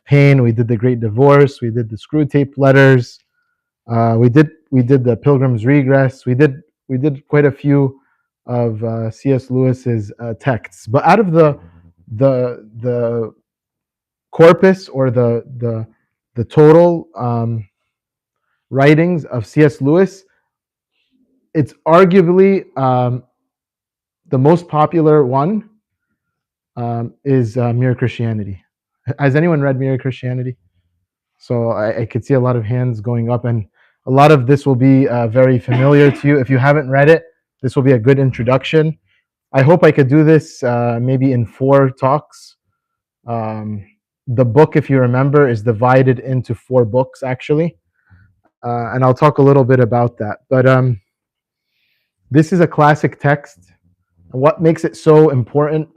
Pain. We did the Great Divorce. We did the Screw Tape Letters. We did the Pilgrim's Regress. We did quite a few of C.S. Lewis's texts. But out of the corpus, or the total writings of C.S. Lewis, it's arguably the most popular one is Mere Christianity. Has anyone read Mere Christianity? So I could see a lot of hands going up, and a lot of this will be very familiar to you. If you haven't read it, this will be a good introduction. I hope I could do this maybe in 4 talks. The book, if you remember, is divided into 4 books, actually. And I'll talk a little bit about that. But this is a classic text. What makes it so important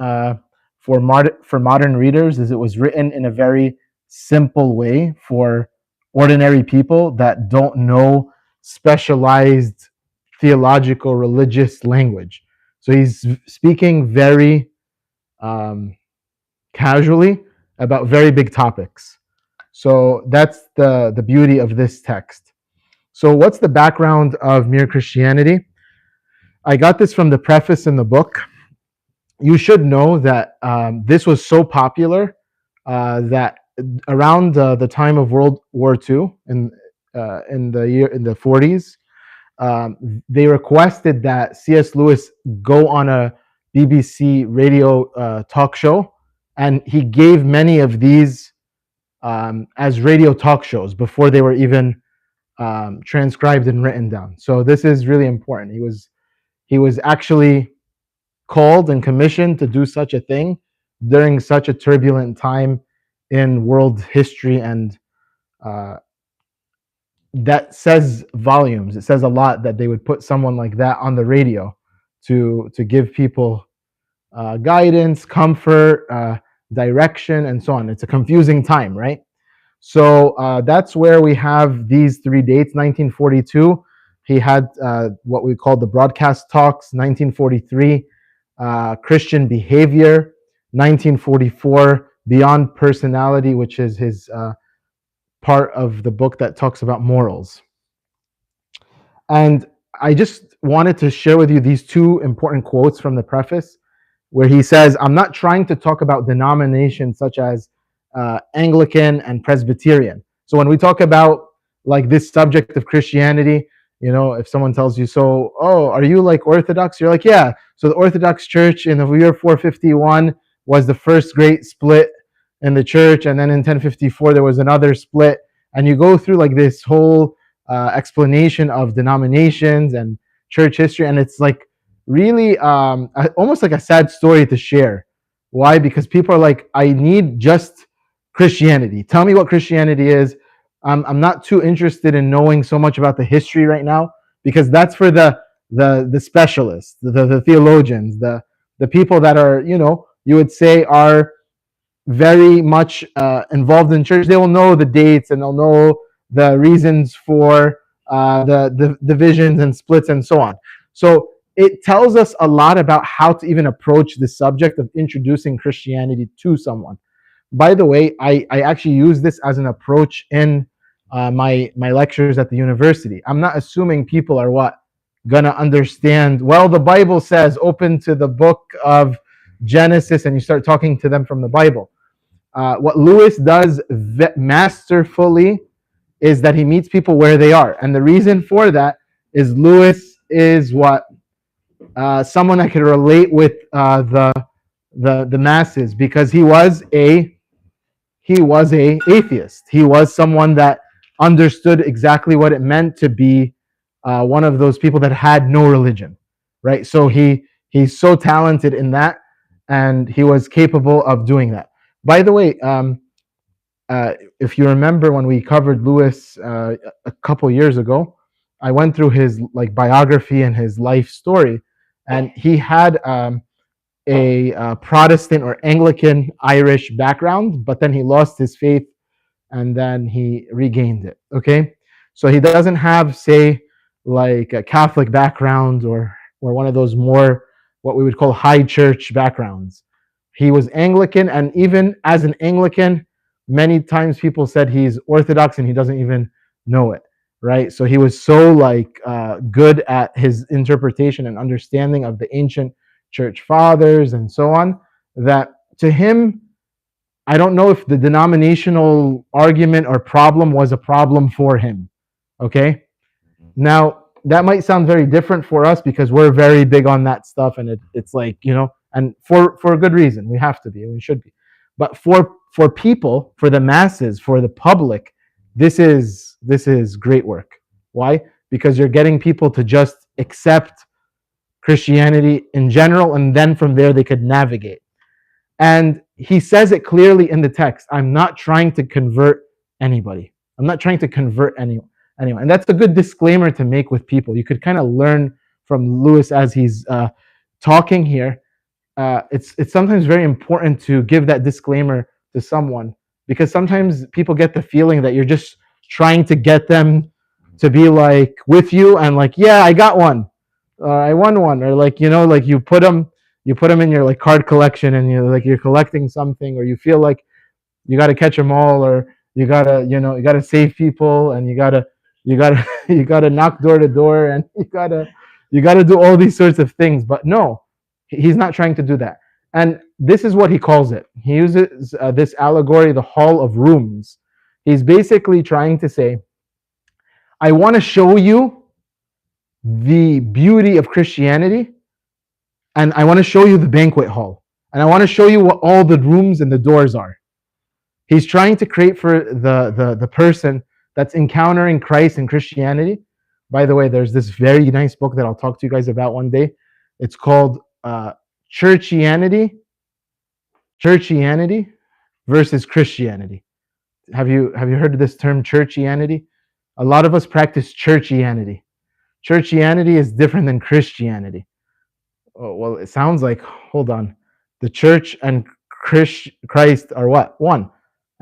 for modern readers is it was written in a very simple way for ordinary people that don't know specialized theological religious language. So he's speaking very casually about very big topics. So that's the beauty of this text. So what's the background of Mere Christianity? I got this from the preface in the book. You should know that this was so popular that around the time of World War II, in the 40s, they requested that C.S. Lewis go on a BBC radio talk show, and he gave many of these as radio talk shows before they were even transcribed and written down. So this is really important. He was actually called and commissioned to do such a thing during such a turbulent time in world history, and that says volumes. It says a lot that they would put someone like that on the radio to give people guidance, comfort, direction, and so on. It's a confusing time, right? So that's where we have these 3 dates. 1942, he had what we call the broadcast talks. 1943, Christian behavior. 1944, Beyond Personality, which is his part of the book that talks about morals. And I just wanted to share with you these 2 important quotes from the preface, where he says, I'm not trying to talk about denominations such as Anglican and Presbyterian. So when we talk about like this subject of Christianity, you know, if someone tells you, so, oh, are you like Orthodox? You're like, yeah. So the Orthodox Church in the year 451 was the first great split in the church, and then in 1054 there was another split, and you go through like this whole explanation of denominations and church history, and it's like really almost like a sad story to share. Why? Because people are like, I need just Christianity. Tell me what Christianity is. I'm not too interested in knowing so much about the history right now, because that's for the specialists, the theologians, the people that are, you know, you would say are very much involved in church. They will know the dates, and they'll know the reasons for the divisions and splits and so on. So it tells us a lot about how to even approach the subject of introducing Christianity to someone. By the way, I actually use this as an approach in my lectures at the university. I'm not assuming people are gonna understand, well, the Bible says open to the book of Genesis, and you start talking to them from the Bible. What Lewis does masterfully is that he meets people where they are. And the reason for that is Lewis is someone that could relate with the masses, because he was a atheist. He was someone that understood exactly what it meant to be one of those people that had no religion, right? So he's so talented in that, and he was capable of doing that. By the way, if you remember when we covered Lewis a couple years ago, I went through his like biography and his life story, and he had a Protestant or Anglican Irish background, but then he lost his faith and then he regained it. Okay, so he doesn't have, say, like a Catholic background or one of those more what we would call high church backgrounds. He was Anglican, and even as an Anglican, Many times people said he's Orthodox and he doesn't even know it, right? So he was so good at his interpretation and understanding of the ancient church fathers and so on, that to him, I don't know if the denominational argument or problem was a problem for him. Okay? Now, that might sound very different for us because we're very big on that stuff, and it's like, and for a good reason. We have to be, and we should be. But for people, for the masses, for the public, this is great work. Why? Because you're getting people to just accept Christianity in general, and then from there they could navigate. And he says it clearly in the text. I'm not trying to convert anybody. I'm not trying to convert anyone. And that's a good disclaimer to make with people. You could kind of learn from Lewis as he's talking here. It's sometimes very important to give that disclaimer to someone, because sometimes people get the feeling that you're just trying to get them to be like with you and like, yeah, I got one, I won one, or like, like you put them in your like card collection, and you're collecting something, or you feel like you got to catch them all, or you gotta you gotta save people, and you gotta you gotta knock door to door, and you gotta do all these sorts of things. But no, he's not trying to do that. And this is what he calls it. He uses this allegory, the hall of rooms. He's basically trying to say, I want to show you the beauty of Christianity, and I want to show you the banquet hall, and I want to show you what all the rooms and the doors are. He's trying to create for the person that's encountering Christ and Christianity. By the way, there's this very nice book that I'll talk to you guys about one day. It's called Churchianity versus Christianity. Have you heard of this term, Churchianity? A lot of us practice Churchianity. Churchianity is different than Christianity. Oh, well, it sounds like, hold on, the church and Christ are what? One.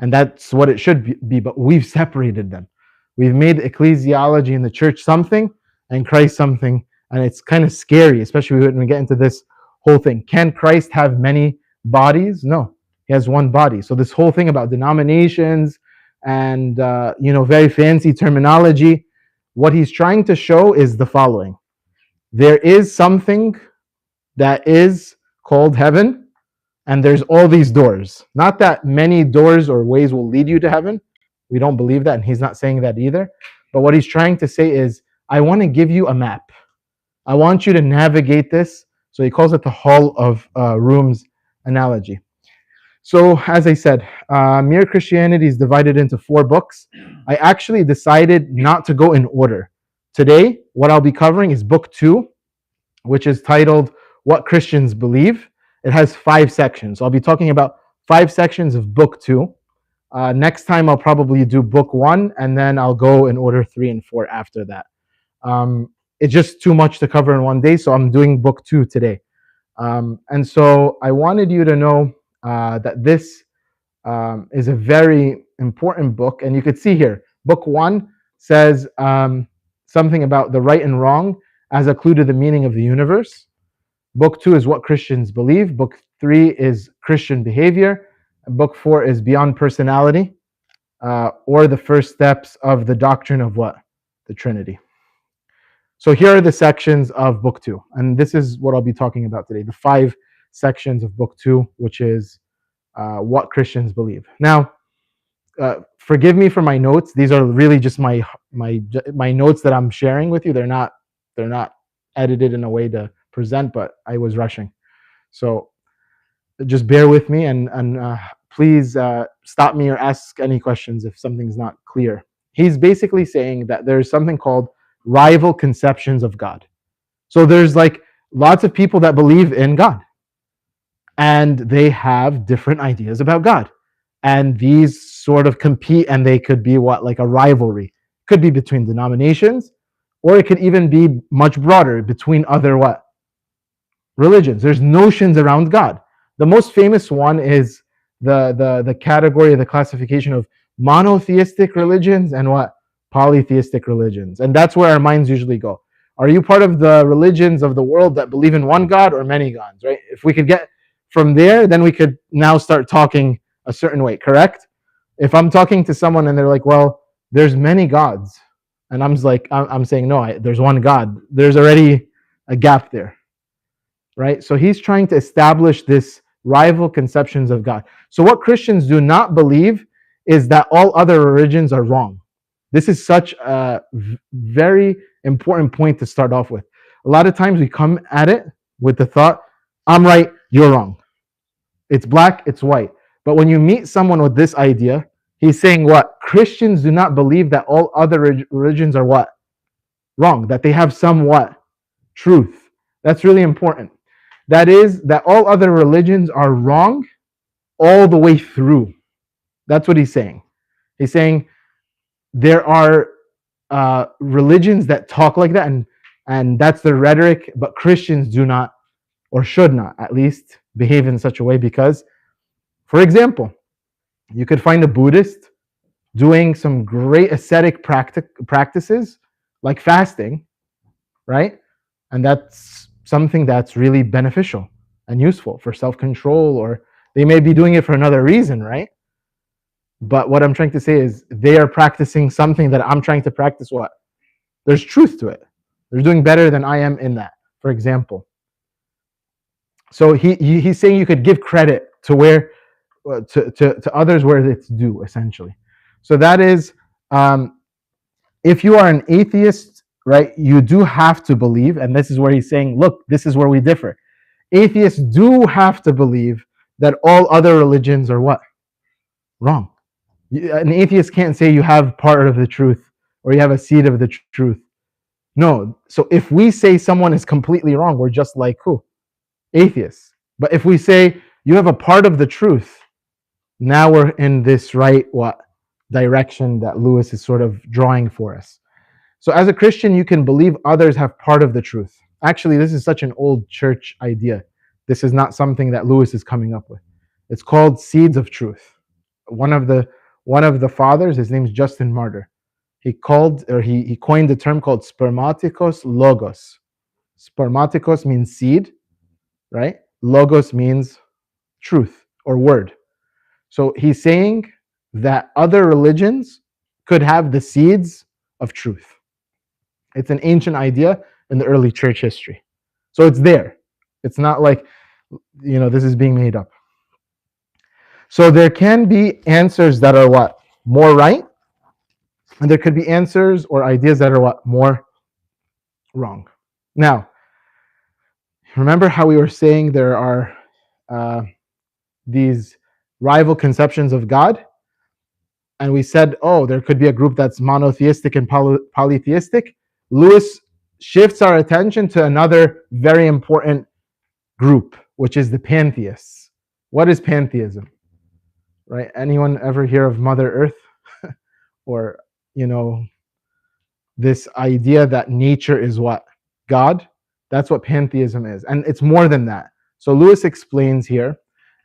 And that's what it should be, but we've separated them. We've made ecclesiology in the church something and Christ something, and it's kind of scary, especially when we get into this whole thing. Can Christ have many bodies? No, he has one body. So this whole thing about denominations and very fancy terminology, what he's trying to show is the following. There is something that is called heaven, and there's all these doors. Not that many doors or ways will lead you to heaven. We don't believe that, and he's not saying that either. But what he's trying to say is, I want to give you a map. I want you to navigate this. So he calls it the hall of rooms analogy. So as I said, Mere Christianity is divided into 4 books. I actually decided not to go in order. Today, what I'll be covering is book 2, which is titled What Christians Believe. It has 5 sections. So I'll be talking about 5 sections of book 2. Next time I'll probably do book 1, and then I'll go in order 3 and 4 after that. It's just too much to cover in one day, so I'm doing book 2 today. And so I wanted you to know that this is a very important book. And you could see here, book 1 says something about the right and wrong as a clue to the meaning of the universe. Book 2 is What Christians Believe. Book 3 is Christian Behavior. And book 4 is Beyond Personality, or the first steps of the doctrine of what? The Trinity. So here are the sections of book 2. And this is what I'll be talking about today, the 5 sections of book 2, which is What Christians Believe. Now, forgive me for my notes. These are really just my notes that I'm sharing with you. They're not edited in a way to present, but I was rushing. So just bear with me, and please stop me or ask any questions if something's not clear. He's basically saying that there's something called rival conceptions of God. So there's like lots of people that believe in God, and they have different ideas about God. And these sort of compete, and they could be like a rivalry. Could be between denominations, or it could even be much broader, between other religions. There's notions around God. The most famous one is the category, the classification of monotheistic religions and polytheistic religions. And that's where our minds usually go. Are you part of the religions of the world that believe in one God or many gods, right? If we could get from there, then we could now start talking a certain way, correct? If I'm talking to someone and they're like, well, there's many gods, and I'm saying, no, there's one God, there's already a gap there, right? So he's trying to establish this rival conceptions of God. So what Christians do not believe is that all other religions are wrong. This is such a very important point to start off with. A lot of times we come at it with the thought, I'm right, you're wrong. It's black, it's white. But when you meet someone with this idea, he's saying what? Christians do not believe that all other religions are what? Wrong. That they have some what? Truth. That's really important. That is, that all other religions are wrong all the way through. That's what he's saying. He's saying there are religions that talk like that, and that's the rhetoric, but Christians do not, or should not at least, behave in such a way because, for example, you could find a Buddhist doing some great ascetic practices like fasting, right? And that's something that's really beneficial and useful for self-control, or they may be doing it for another reason, right? But what I'm trying to say is they are practicing something that I'm trying to practice. What? There's truth to it. They're doing better than I am in that, for example. So he's saying you could give credit to where to others where it's due, essentially. So that is, if you are an atheist, right, you do have to believe, and this is where he's saying, look, this is where we differ. Atheists do have to believe that all other religions are what? Wrong. An atheist can't say you have part of the truth or you have a seed of the truth. No. So if we say someone is completely wrong, we're just like who? Atheists. But if we say you have a part of the truth, now we're in this right what direction that Lewis is sort of drawing for us. So as a Christian, you can believe others have part of the truth. Actually, this is such an old church idea. This is not something that Lewis is coming up with. It's called seeds of truth. One of the fathers, his name is Justin Martyr. He coined the term called spermatikos logos. Spermatikos means seed, right? Logos means truth or word. So he's saying that other religions could have the seeds of truth. It's an ancient idea in the early church history. So it's there. It's not like, this is being made up. So there can be answers that are what? More right. And there could be answers or ideas that are what? More wrong. Now, remember how we were saying there are these rival conceptions of God? And we said, there could be a group that's monotheistic and polytheistic. Lewis shifts our attention to another very important group, which is the pantheists. What is pantheism? Right? Anyone ever hear of Mother Earth? Or, this idea that nature is what? God? That's what pantheism is. And it's more than that. So Lewis explains here,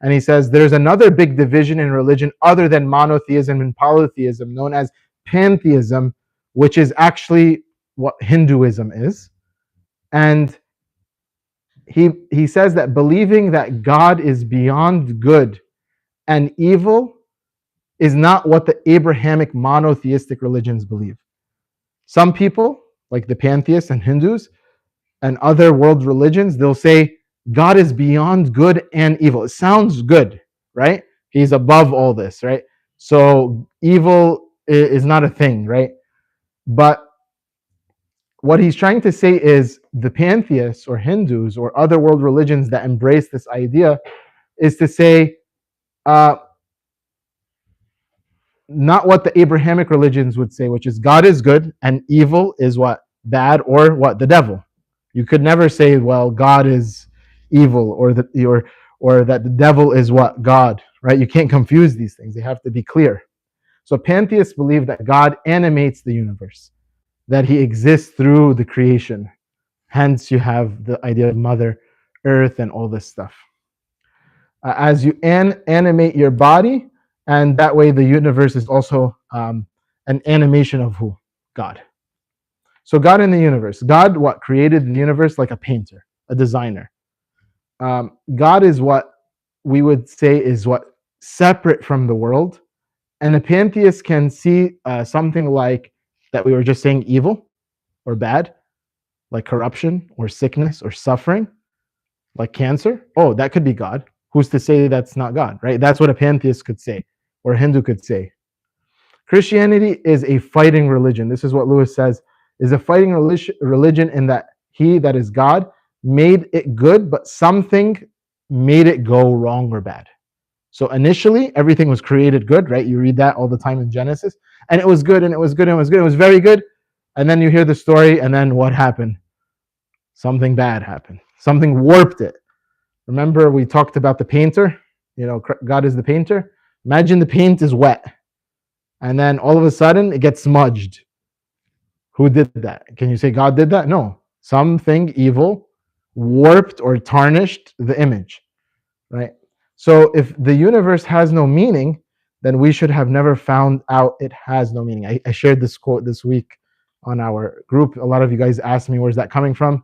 and he says there's another big division in religion other than monotheism and polytheism, known as pantheism, which is actually what Hinduism is. And he says that believing that God is beyond good and evil is not what the Abrahamic monotheistic religions believe. Some people, like the pantheists and Hindus and other world religions, they'll say God is beyond good and evil. It sounds good, right? He's above all this, right? So evil is not a thing, right? But what he's trying to say is the pantheists or Hindus or other world religions that embrace this idea is to say, not what the Abrahamic religions would say, which is God is good and evil is what? Bad, or what? The devil. You could never say, well, God is evil or that the devil is what? God, right? You can't confuse these things. They have to be clear. So pantheists believe that God animates the universe, that he exists through the creation. Hence, you have the idea of Mother Earth and all this stuff. As you animate your body, and that way the universe is also an animation of who? God. So God in the universe. God, what? Created the universe like a painter, a designer. God is what we would say is what? Separate from the world And a pantheist can see something like that we were just saying, evil or bad, like corruption or sickness or suffering, like cancer. Oh, that could be God. Who's to say that's not God, right? That's what a pantheist could say, or a Hindu could say. Christianity is a fighting religion. This is what Lewis says, is a fighting religion in that he, that is God, made it good, but something made it go wrong or bad. So initially, everything was created good, right? You read that all the time in Genesis, and it was good, and it was good, and it was good, it was very good. And then you hear the story, and then what happened? Something bad happened. Something warped it. Remember, we talked about the painter. You know, God is the painter. Imagine the paint is wet, and then all of a sudden it gets smudged. Who did that? Can you say God did that? No. Something evil warped or tarnished the image, right? So if the universe has no meaning, then we should have never found out it has no meaning. I shared this quote this week on our group. A lot of you guys asked me, where's that coming from?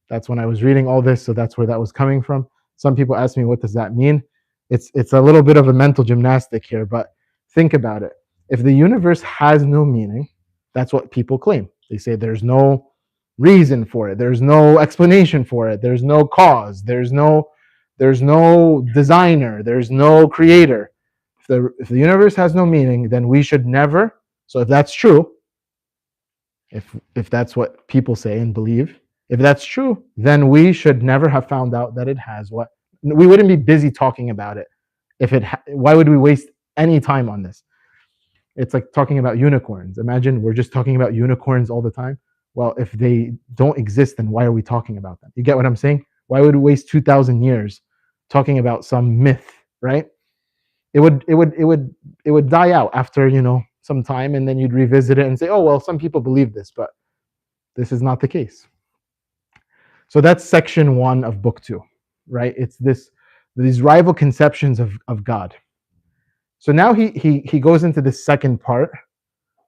That's when I was reading all this, so that's where that was coming from. Some people ask me, what does that mean? It's a little bit of a mental gymnastic here, but think about it. If the universe has no meaning, that's what people claim. They say there's no reason for it, there's no explanation for it, there's no cause, there's no designer, there's no creator. If the universe has no meaning, then we should never. So if that's true, if that's what people say and believe, if that's true, then we should never have found out that it has what. We wouldn't be busy talking about it. Why would we waste any time on this? It's like talking about unicorns. Imagine we're just talking about unicorns all the time. Well, if they don't exist, then why are we talking about them? You get what I'm saying? Why would we waste 2,000 years talking about some myth, right? It would die out after, some time, and then you'd revisit it and say, oh, well, some people believe this, but this is not the case. So that's section 1 of book 2, right? It's these rival conceptions of God. So now he goes into the second part,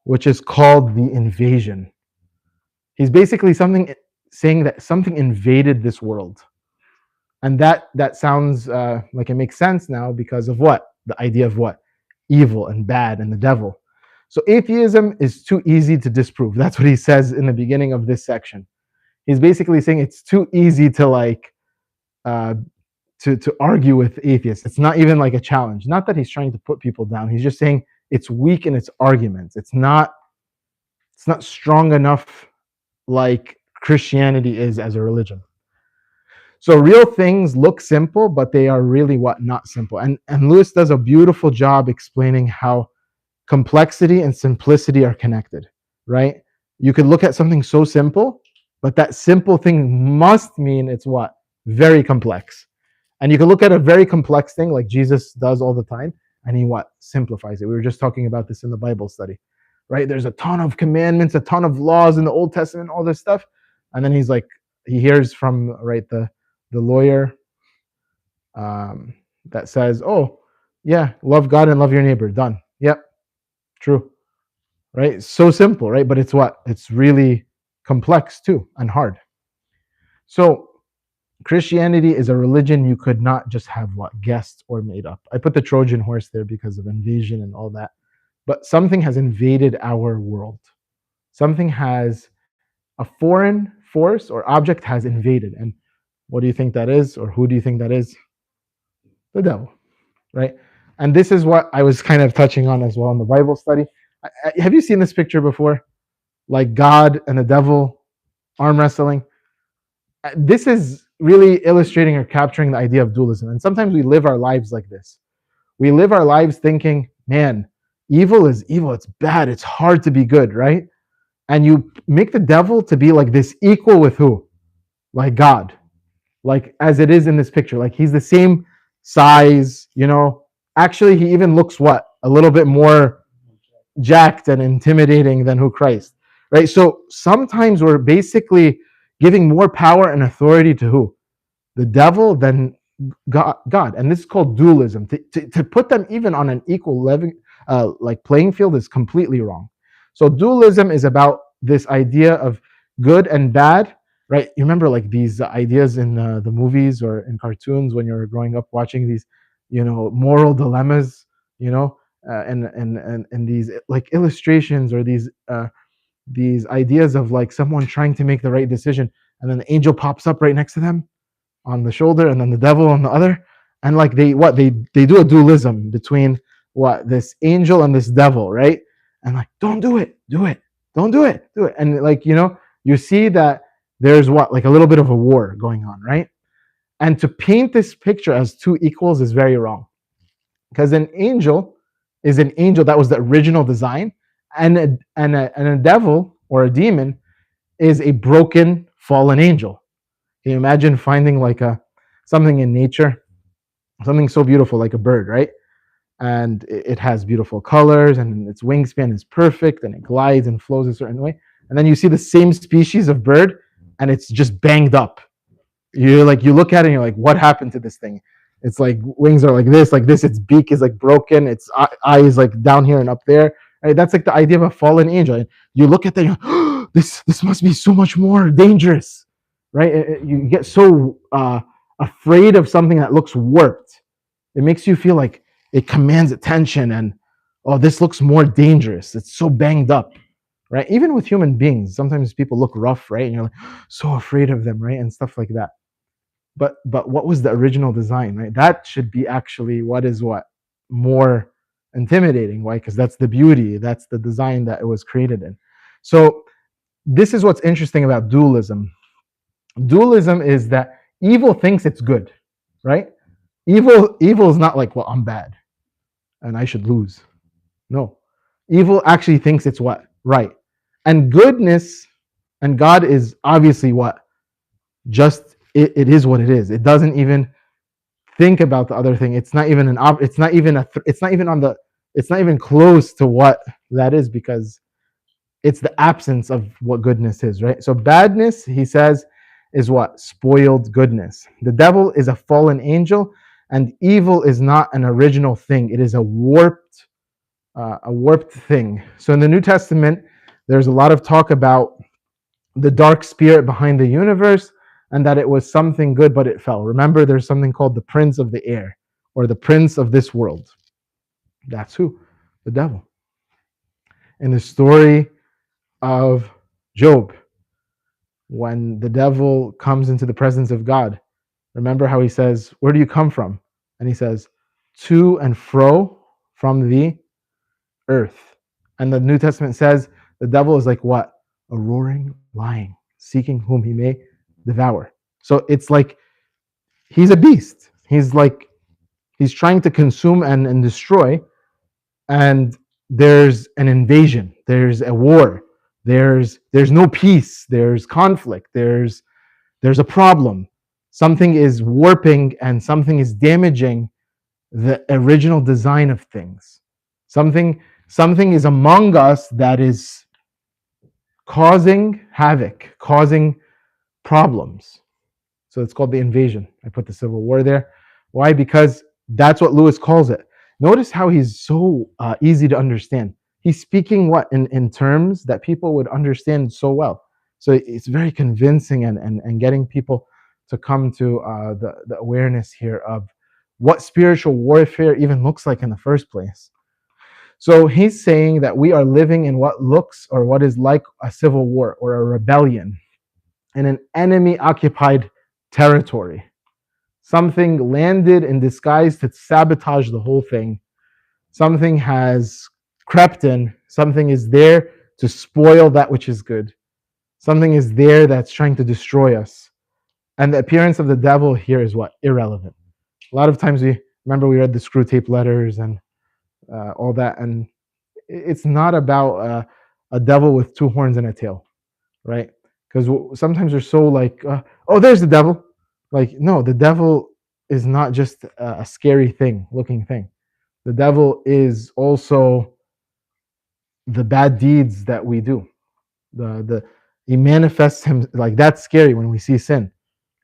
which is called the invasion. He's basically saying that something invaded this world. And that sounds like it makes sense now because of what? The idea of what? Evil and bad and the devil. So atheism is too easy to disprove. That's what he says in the beginning of this section. He's basically saying it's too easy to to argue with atheists. It's not even like a challenge. Not that he's trying to put people down. He's just saying it's weak in its arguments. It's not strong enough like Christianity is as a religion. So real things look simple, but they are really what? Not simple. And Lewis does a beautiful job explaining how complexity and simplicity are connected, right? You could look at something so simple, but that simple thing must mean it's what? Very complex. And you can look at a very complex thing like Jesus does all the time, and he what? Simplifies it. We were just talking about this in the Bible study, right? There's a ton of commandments, a ton of laws in the Old Testament, all this stuff. And then he's like, he hears from, right, the lawyer that says, oh, yeah, love God and love your neighbor. Done. Yep, true. Right? So simple, right? But it's what? It's really complex too and hard. So Christianity is a religion you could not just have what? Guessed or made up. I put the Trojan horse there because of invasion and all that. But something has invaded our world. Something has, a foreign force or object has invaded. And what do you think that is? Or who do you think that is? The devil, right? And this is what I was kind of touching on as well in the Bible study. Have you seen this picture before? Like God and the devil arm wrestling. This is really illustrating or capturing the idea of dualism. And sometimes we live our lives like this. We live our lives thinking, man, evil is evil. It's bad. It's hard to be good, right? And you make the devil to be like this equal with who? Like God. Like as it is in this picture. Like he's the same size, Actually, he even looks what? A little bit more jacked and intimidating than who Christ, right? So sometimes we're basically giving more power and authority to who? The devil than God. And this is called dualism. To put them even on an equal level, like playing field, is completely wrong. So dualism is about this idea of good and bad, right? You remember like these ideas in the movies or in cartoons when you're growing up watching these, moral dilemmas, and these like illustrations or these ideas of like someone trying to make the right decision, and then the angel pops up right next to them on the shoulder, and then the devil on the other, and like they do a dualism between what this angel and this devil, right? And like, don't do it, do it, don't do it, do it, and like you see that there's what like a little bit of a war going on, right? And to paint this picture as two equals is very wrong, because an angel is an angel, that was the original design, and a devil or a demon is a broken fallen angel. Can you imagine finding like something in nature, something so beautiful like a bird, right? And it has beautiful colors, and its wingspan is perfect, and it glides and flows a certain way. And then you see the same species of bird, and it's just banged up. You look at it and you're like, what happened to this thing? It's like wings are like this, like this. Its beak is like broken. Its eye is like down here and up there. Right? That's like the idea of a fallen angel. And you look at that, you're like, oh, this must be so much more dangerous, right? You get so afraid of something that looks warped. It makes you feel like it commands attention, and oh, this looks more dangerous. It's so banged up, right? Even with human beings, sometimes people look rough, right? And you're like so afraid of them, right? And stuff like that. But what was the original design, right? That should be actually what more intimidating. Why? Because that's the beauty, that's the design that it was created in. So this is what's interesting about dualism. Dualism is that evil thinks it's good, right? Evil is not like, well, I'm bad and I should lose. No. Evil actually thinks it's what? Right. And goodness and God is obviously what? Just it is what it is. It doesn't even think about the other thing. It's not even it's not even close to what that is, because it's the absence of what goodness is, right? So badness, he says, is what? Spoiled goodness. The devil is a fallen angel, and evil is not an original thing. It is a warped thing. So in the New Testament, there's a lot of talk about the dark spirit behind the universe, and that it was something good, but it fell. Remember, there's something called the prince of the air, or the prince of this world. That's who? The devil. In the story of Job, when the devil comes into the presence of God, remember how he says, where do you come from? And he says, to and fro from the earth. And the New Testament says the devil is like what? A roaring lion, seeking whom he may devour. So it's like he's a beast. He's trying to consume and destroy. And there's an invasion. There's a war. There's no peace. There's conflict. There's a problem. Something is warping and something is damaging the original design of things. Something is among us that is causing havoc, causing problems. So it's called the invasion. I put the civil war there. Why? Because that's what Lewis calls it. Notice how he's so easy to understand. He's speaking in terms that people would understand so well. So it's very convincing and getting people to come to the awareness here of what spiritual warfare even looks like in the first place. So he's saying that we are living in what looks or what is like a civil war or a rebellion in an enemy-occupied territory. Something landed in disguise to sabotage the whole thing. Something has crept in. Something is there to spoil that which is good. Something is there that's trying to destroy us. And the appearance of the devil here is what? Irrelevant. A lot of times we read the screw tape letters and all that, and it's not about a devil with two horns and a tail, right? Because sometimes we're so like, oh, there's the devil. Like, no, the devil is not just a scary looking thing. The devil is also the bad deeds that we do. He manifests him like that's scary when we see sin,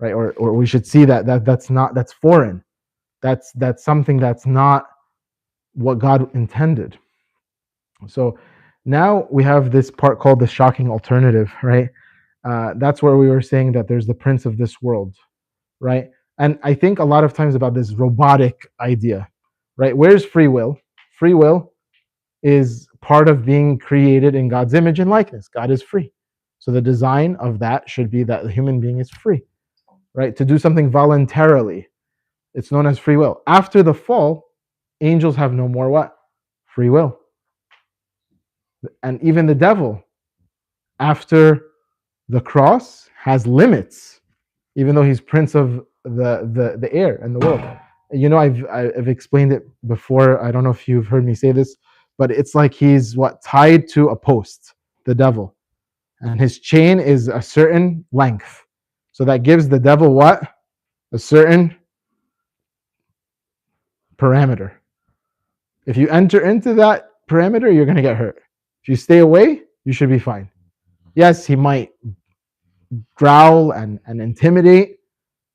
right? Or we should see that's foreign. That's something that's not what God intended. So now we have this part called the shocking alternative, right? That's where we were saying that there's the prince of this world, right? And I think a lot of times about this robotic idea, right? Where's free will? Free will is part of being created in God's image and likeness. God is free. So the design of that should be that the human being is free, right? To do something voluntarily. It's known as free will. After the fall, angels have no more what? Free will. And even the devil, after the cross, has limits, even though he's prince of the air and the world. You know, I've explained it before. I don't know if you've heard me say this, but it's like he's what, tied to a post, the devil, and his chain is a certain length. So that gives the devil what? A certain parameter. If you enter into that parameter, you're going to get hurt. If you stay away, you should be fine. Yes, he might growl and intimidate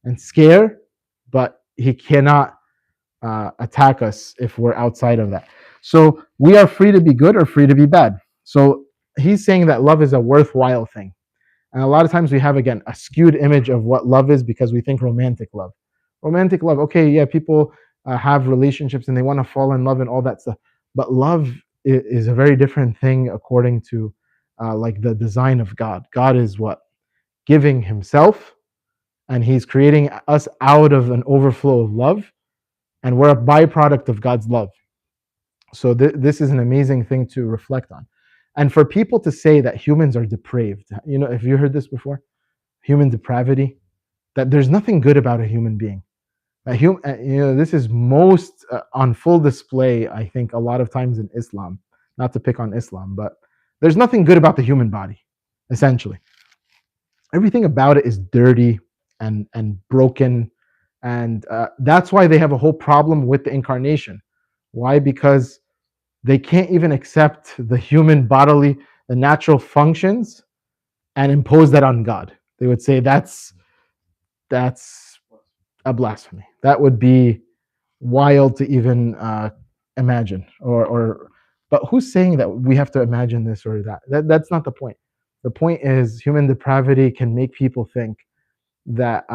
and scare, but he cannot attack us if we're outside of that. So we are free to be good or free to be bad. So he's saying that love is a worthwhile thing. And a lot of times we have, again, a skewed image of what love is because we think romantic love. Romantic love, okay, yeah, people have relationships and they want to fall in love and all that stuff. But love is a very different thing according to like the design of God. God is what? Giving himself, and he's creating us out of an overflow of love, and we're a byproduct of God's love. So this is an amazing thing to reflect on. And for people to say that humans are depraved, you know, have you heard this before? Human depravity, that there's nothing good about a human being. You know, this is most on full display, I think, a lot of times in Islam. Not to pick on Islam, but there's nothing good about the human body, essentially. Everything about it is dirty and broken, and that's why they have a whole problem with the incarnation. Why? Because they can't even accept the human bodily, the natural functions, and impose that on God. They would say that's a blasphemy. That would be wild to even imagine. But who's saying that we have to imagine this or that? That's not the point. The point is human depravity can make people think that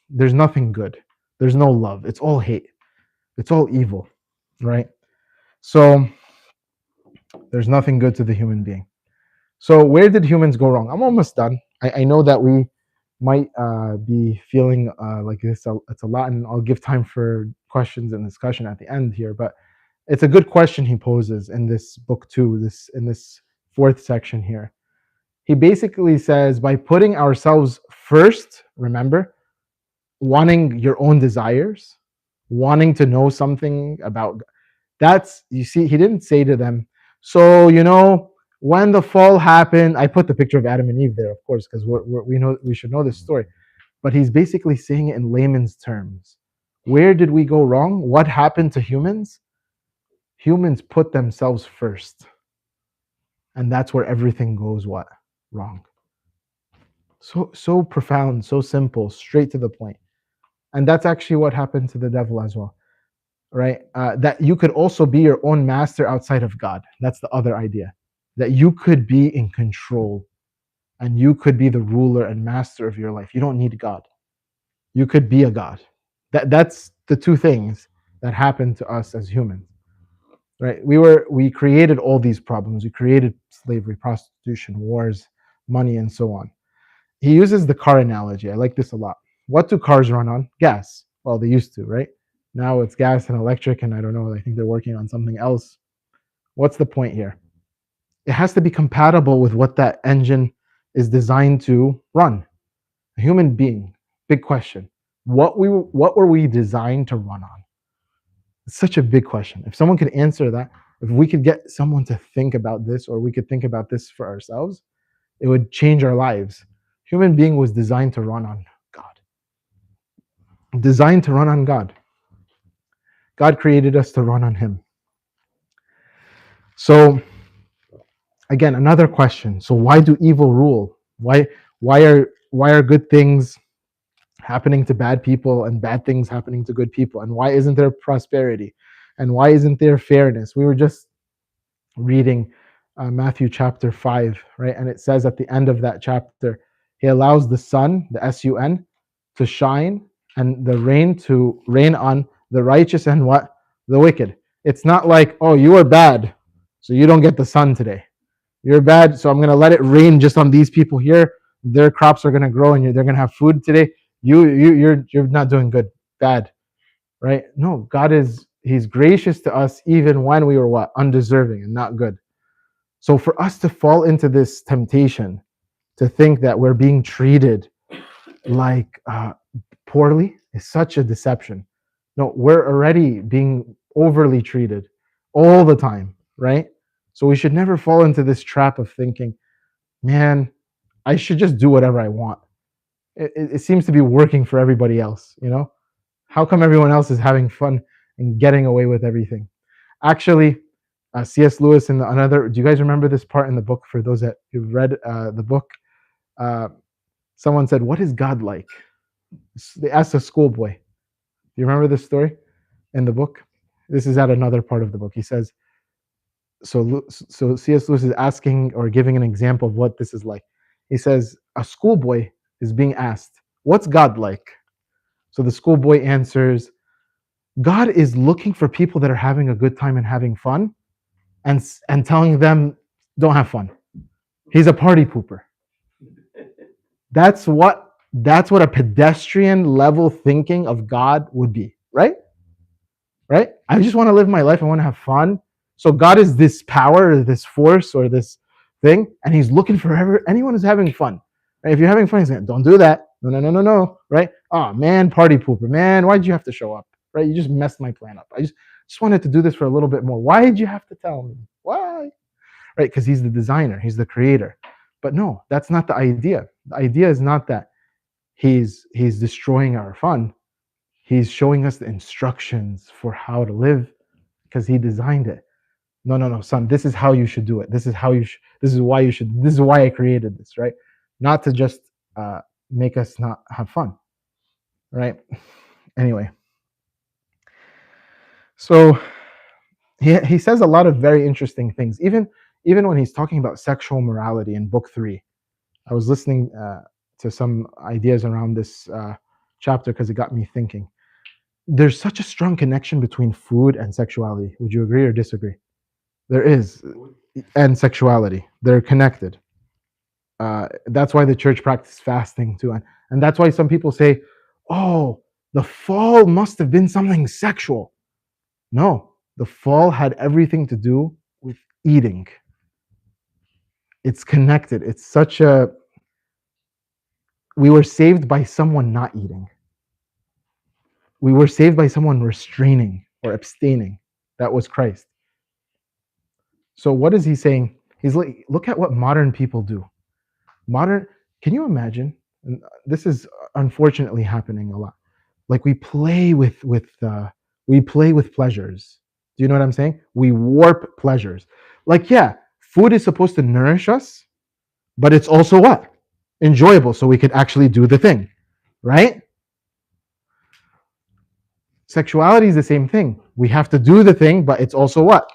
there's nothing good. There's no love. It's all hate. It's all evil, right? So there's nothing good to the human being. So where did humans go wrong? I'm almost done. I know that we might be feeling like this. It's a lot, and I'll give time for questions and discussion at the end here. But it's a good question he poses in this book too. In this fourth section here, he basically says by putting ourselves first. Remember, wanting your own desires, wanting to know something about. That's, you see, he didn't say to them, so you know, when the fall happened, I put the picture of Adam and Eve there, of course, because we know we should know this story. But he's basically saying it in layman's terms. Where did we go wrong? What happened to humans? Humans put themselves first, and that's where everything goes what? Wrong. So profound, so simple, straight to the point. And that's actually what happened to the devil as well, right? That you could also be your own master outside of God. That's the other idea. That you could be in control and you could be the ruler and master of your life. You don't need God. You could be a God. That's the two things that happened to us as humans, right? We created all these problems. We created slavery, prostitution, wars, money, and so on. He uses the car analogy. I like this a lot. What do cars run on? Gas. Well, they used to, right? Now it's gas and electric, and I don't know, I think they're working on something else. What's the point here? It has to be compatible with what that engine is designed to run. A human being, big question. What were we designed to run on? It's such a big question. If someone could answer that, if we could get someone to think about this, or we could think about this for ourselves, it would change our lives. Human being was designed to run on God. Designed to run on God. God created us to run on him. So again, another question. So why do evil rule? Why are good things happening to bad people and bad things happening to good people? And why isn't there prosperity? And why isn't there fairness? We were just reading Matthew chapter 5, right? And it says at the end of that chapter, he allows the sun, the sun, to shine and the rain to rain on the righteous and what? The wicked. It's not like, oh, you are bad, so you don't get the sun today. You're bad, so I'm going to let it rain just on these people here. Their crops are going to grow and they're going to have food today. You're not doing good. Bad, right? No, God is He's gracious to us even when we were what? Undeserving and not good. So for us to fall into this temptation to think that we're being treated like poorly is such a deception. No, we're already being overly treated all the time, right? So we should never fall into this trap of thinking, man, I should just do whatever I want. It seems to be working for everybody else, you know? How come everyone else is having fun and getting away with everything? Actually, C.S. Lewis and another, do you guys remember this part in the book? For those that you've read the book, uh, someone said, what is God like? They asked a schoolboy. Do you remember this story in the book? This is at another part of the book. He says, so C.S. Lewis is asking or giving an example of what this is like. He says, a schoolboy is being asked, what's God like? So the schoolboy answers, God is looking for people that are having a good time and having fun and telling them, don't have fun. He's a party pooper. That's what a pedestrian level thinking of God would be, right? Right? I just want to live my life. I want to have fun. So God is this power or this force or this thing, and He's looking for anyone who's having fun. Right? If you're having fun, He's saying, don't do that. No. Right? Oh man, party pooper. Man, why'd you have to show up? Right? You just messed my plan up. I just wanted to do this for a little bit more. Why did you have to tell me? Why? Right? Because He's the designer, He's the creator. But no, that's not the idea. The idea is not that He's destroying our fun. He's showing us the instructions for how to live because He designed it. No, son, this is how you should do it. This is how this is why you should, this is why I created this, right? Not to just make us not have fun, right? Anyway, so he says a lot of very interesting things. Even when he's talking about sexual morality in book 3, I was listening to some ideas around this chapter because it got me thinking. There's such a strong connection between food and sexuality. Would you agree or disagree? There is, and sexuality. They're connected. That's why the church practices fasting too, and that's why some people say, "Oh, the fall must have been something sexual." No, the fall had everything to do with eating. It's connected. It's such a. We were saved by someone not eating. We were saved by someone restraining or abstaining. That was Christ. So what is he saying? He's like, look at what modern people do. Can you imagine? And this is unfortunately happening a lot. Like we play with pleasures. Do you know what I'm saying? We warp pleasures. Like, yeah, food is supposed to nourish us, but it's also what? Enjoyable, so we could actually do the thing, right? Sexuality is the same thing. We have to do the thing, but it's also what?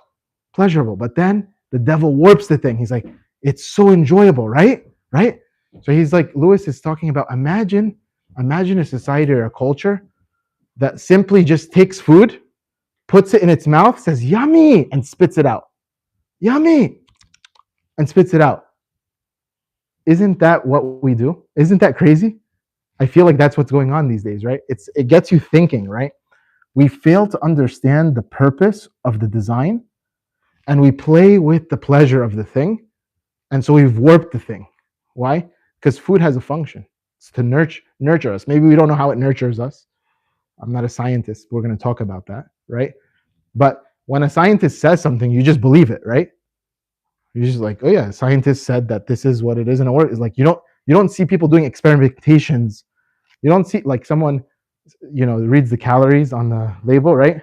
Pleasurable. But then the devil warps the thing. He's like, it's so enjoyable, right? Right? So he's like, Lewis is talking about imagine a society or a culture that simply just takes food, puts it in its mouth, says yummy, and spits it out. Yummy, and spits it out. Isn't that what we do? Isn't that crazy? I feel like that's what's going on these days, right? It gets you thinking, right? We fail to understand the purpose of the design, and we play with the pleasure of the thing, and so we've warped the thing. Why? Because food has a function. It's to nurture us. Maybe we don't know how it nurtures us. I'm not a scientist. We're going to talk about that, right? But when a scientist says something, you just believe it, right? You're just like, oh yeah, scientists said that this is what it is, and it's like you don't see people doing experimentations. You don't see like someone, reads the calories on the label, right?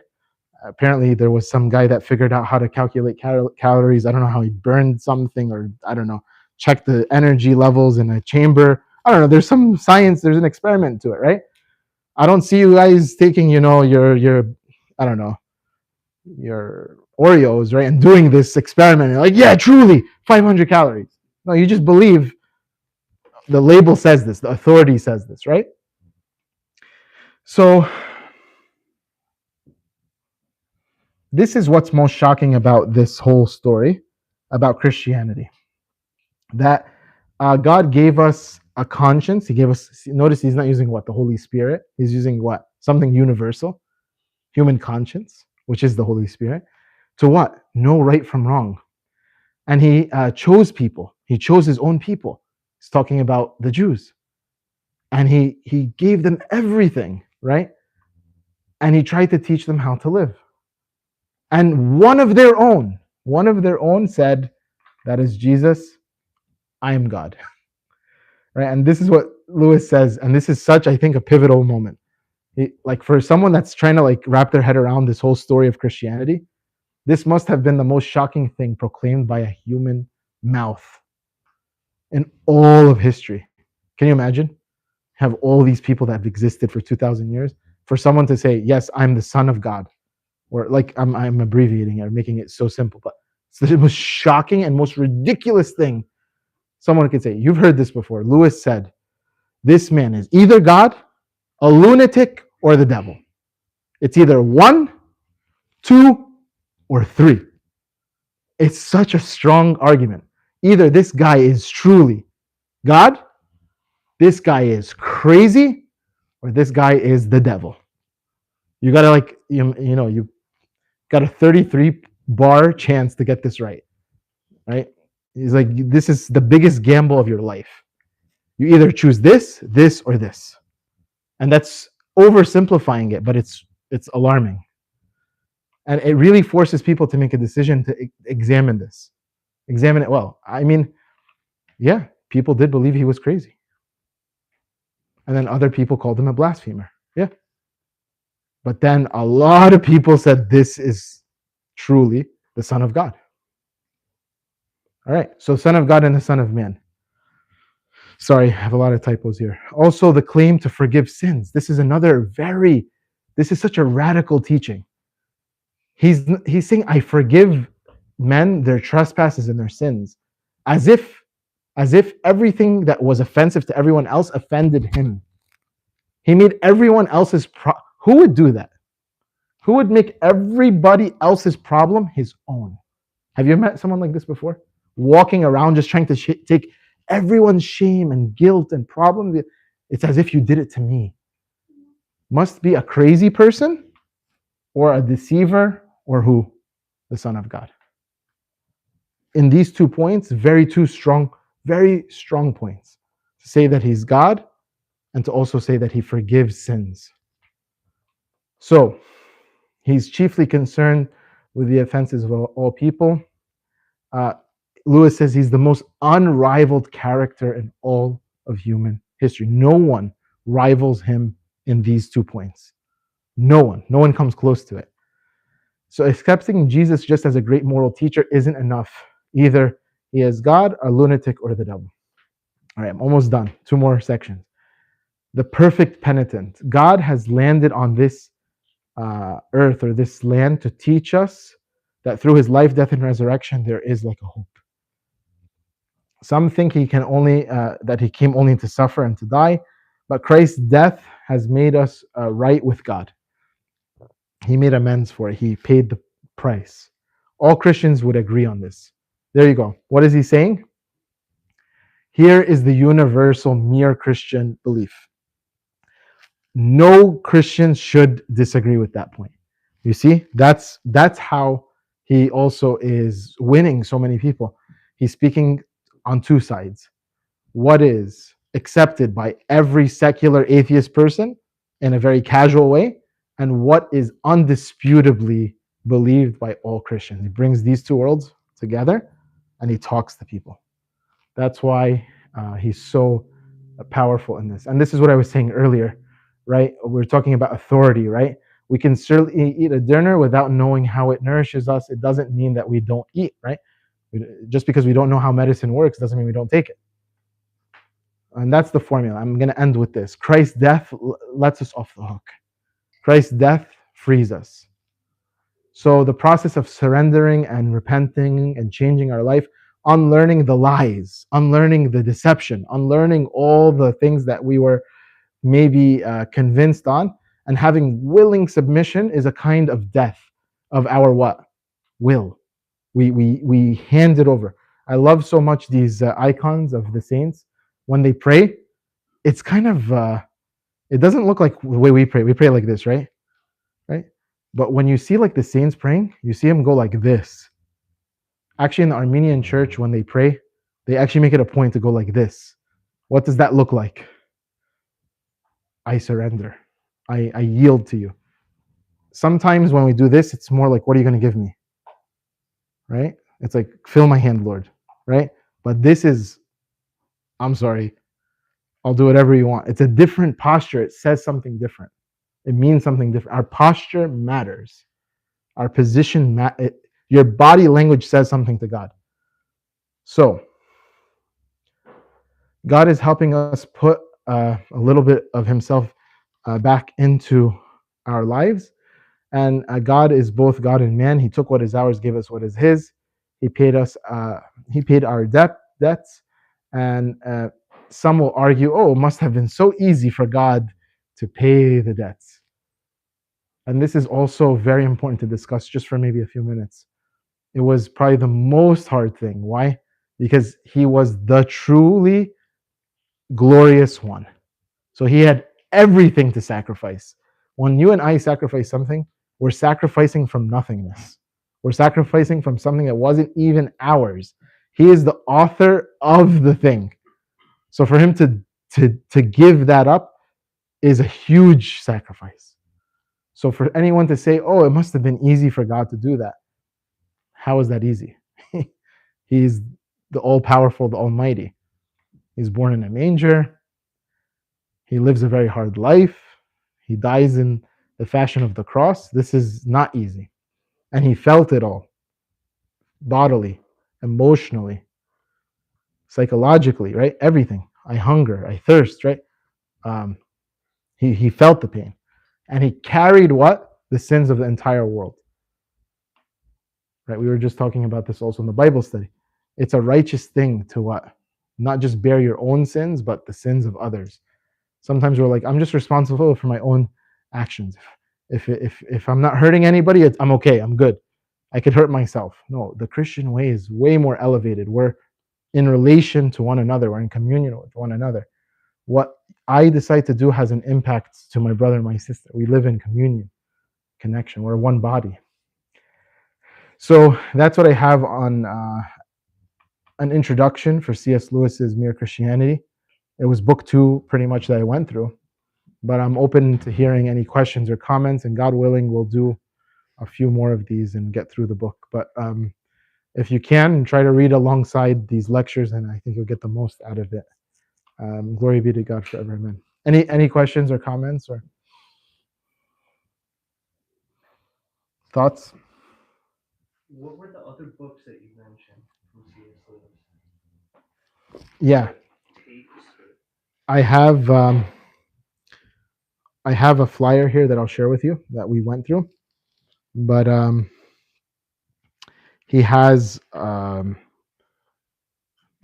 Apparently there was some guy that figured out how to calculate calories. I don't know how he burned something, or I don't know, check the energy levels in a chamber. I don't know. There's some science. There's an experiment to it, right? I don't see you guys taking, your I don't know, your Oreos, right, and doing this experiment. You're like, yeah, truly, 500 calories. No, you just believe the label says this. The authority says this, right? So This is what's most shocking about this whole story about Christianity. That God gave us a conscience. He gave us, notice he's not using what? The Holy Spirit. He's using what? Something universal, human conscience, which is the Holy Spirit. To what? Know right from wrong. And he chose people. He chose his own people. He's talking about the Jews. And he gave them everything, right? And he tried to teach them how to live. And one of their own said, that is Jesus, I am God. Right? And this is what Lewis says, and this is such, I think, a pivotal moment. Like for someone that's trying to like wrap their head around this whole story of Christianity, this must have been the most shocking thing proclaimed by a human mouth in all of history. Can you imagine? Have all these people that have existed for 2,000 years, for someone to say, yes, I'm the Son of God, or like I'm abbreviating it or making it so simple, but it's the most shocking and most ridiculous thing someone could say. You've heard this before. Lewis said, this man is either God, a lunatic, or the devil. It's either 1, 2, or 3. It's such a strong argument. Either this guy is truly God, this guy is crazy, or this guy is the devil. You gotta like, you got a 33 bar chance to get this right. He's like, this is the biggest gamble of your life. You either choose this, or this. And that's oversimplifying it, but it's alarming. And it really forces people to make a decision to examine this. Examine it well. I mean, yeah, people did believe he was crazy. And then other people called him a blasphemer. Yeah. But then a lot of people said this is truly the Son of God. All right, so Son of God and the Son of Man. Sorry, I have a lot of typos here. Also, the claim to forgive sins. This is such a radical teaching. He's saying, I forgive men their trespasses and their sins, as if everything that was offensive to everyone else offended him. He made everyone else's who would do that? Who would make everybody else's problem his own? Have you met someone like this before? Walking around just trying to take everyone's shame and guilt and problems. It's as if you did it to me. Must be a crazy person or a deceiver, or who? The Son of God. In these 2 points, very strong points. To say that he's God and to also say that he forgives sins. So, he's chiefly concerned with the offenses of all people. Lewis says he's the most unrivaled character in all of human history. No one rivals him in these 2 points. No one comes close to it. So accepting Jesus just as a great moral teacher isn't enough. Either he is God, a lunatic, or the devil. All right, I'm almost done. 2 more sections. The perfect penitent. God has landed on this earth or this land to teach us that through his life, death, and resurrection, there is like a hope. Some think that he came only to suffer and to die, but Christ's death has made us right with God. He made amends for it. He paid the price. All Christians would agree on this. There you go. What is he saying? Here is the universal mere Christian belief. No Christian should disagree with that point. You see, that's how he also is winning so many people. He's speaking on 2 sides. What is accepted by every secular atheist person in a very casual way, and what is undisputably believed by all Christians. He brings these 2 worlds together and he talks to people. That's why he's so powerful in this. And this is what I was saying earlier, right? We're talking about authority, right? We can certainly eat a dinner without knowing how it nourishes us. It doesn't mean that we don't eat, right? Just because we don't know how medicine works doesn't mean we don't take it. And that's the formula. I'm going to end with this. Christ's death lets us off the hook. Christ's death frees us. So the process of surrendering and repenting and changing our life, unlearning the lies, unlearning the deception, unlearning all the things that we were maybe convinced on, and having willing submission is a kind of death, of our what? Will. We hand it over. I love so much these icons of the saints. When they pray, it's kind of, it doesn't look like the way we pray. We pray like this, right? Right? But when you see like the saints praying, you see them go like this. Actually, in the Armenian church, when they pray, they actually make it a point to go like this. What does that look like? I surrender. I yield to you. Sometimes when we do this, it's more like, what are you going to give me? Right? It's like, fill my hand, Lord. Right? But this is, I'm sorry, I'll do whatever you want. It's a different posture. It says something different. It means something different. Our posture matters. Our position, your body language says something to God. So, God is helping us put a little bit of Himself back into our lives. And God is both God and man. He took what is ours, gave us what is His. He paid us. He paid our debts. And some will argue, "Oh, it must have been so easy for God to pay the debts." And this is also very important to discuss, just for maybe a few minutes. It was probably the most hard thing. Why? Because He was the truly glorious one. So He had everything to sacrifice. When you and I sacrifice something, we're sacrificing from nothingness. We're sacrificing from something that wasn't even ours. He is the author of the thing. So for Him to give that up is a huge sacrifice. So for anyone to say, "Oh, it must have been easy for God to do that," how is that easy? He's the all-powerful, the Almighty. He's born in a manger. He lives a very hard life. He dies in the fashion of the cross. This is not easy. And He felt it all, bodily, emotionally, psychologically, right? Everything. I hunger, I thirst, right? He felt the pain. And He carried what? The sins of the entire world. Right? We were just talking about this also in the Bible study. It's a righteous thing to what? Not just bear your own sins, but the sins of others. Sometimes we're like, I'm just responsible for my own actions. If I'm not hurting anybody, I'm okay, I'm good. I could hurt myself. No, the Christian way is way more elevated. We're in relation to one another. We're in communion with one another. What I decide to do has an impact to my brother and my sister. We live in communion, connection. We're one body. So that's what I have on an introduction for C.S. Lewis's Mere Christianity. It was book 2 pretty much that I went through, but I'm open to hearing any questions or comments, and God willing, we'll do a few more of these and get through the book. But if you can, try to read alongside these lectures, and I think you'll get the most out of it. Glory be to God forever, amen. Any questions or comments or thoughts? What were the other books that you mentioned from C.S. Lewis? Yeah, Tapes I have a flyer here that I'll share with you that we went through, but he has the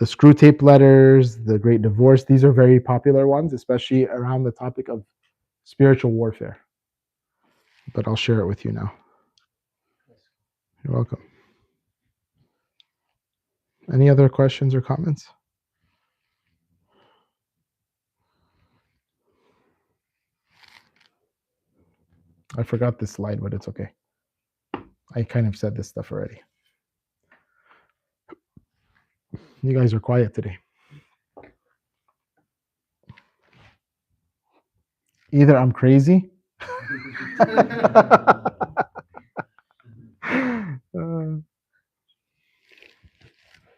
Screw Tape Letters, the Great Divorce. These are very popular ones, especially around the topic of spiritual warfare. But I'll share it with you now. You're welcome. Any other questions or comments? I forgot this slide, but it's okay. I kind of said this stuff already. You guys are quiet today. Either I'm crazy. I have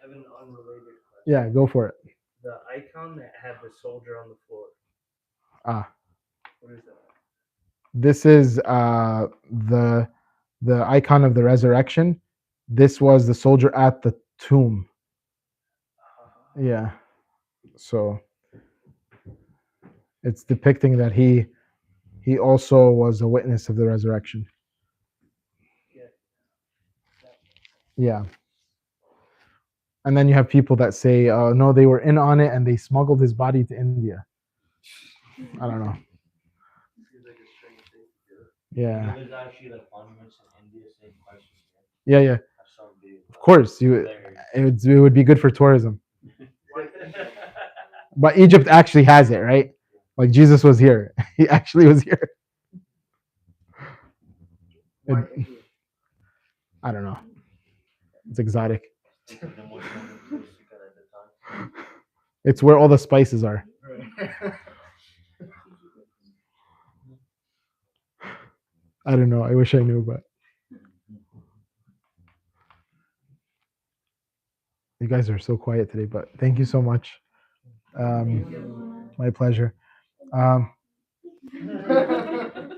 an unrelated question. Yeah, go for it. The icon that had the soldier on the floor. What is that? This is the icon of the resurrection. This was the soldier at the tomb. Yeah. So it's depicting that he also was a witness of the resurrection. Yeah. And then you have people that say, no, they were in on it and they smuggled his body to India. I don't know. Yeah. There's actually like monuments in India saying Christ was here. Yeah, yeah. I saw a video. Of course, it would be good for tourism. But Egypt actually has it, right? Like Jesus was here. He actually was here. It- I don't know. It's exotic. It's like the most wonderful place you got at the time. It's where all the spices are. I don't know. I wish I knew, but you guys are so quiet today. But thank you so much. My pleasure.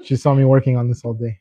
She saw me working on this all day.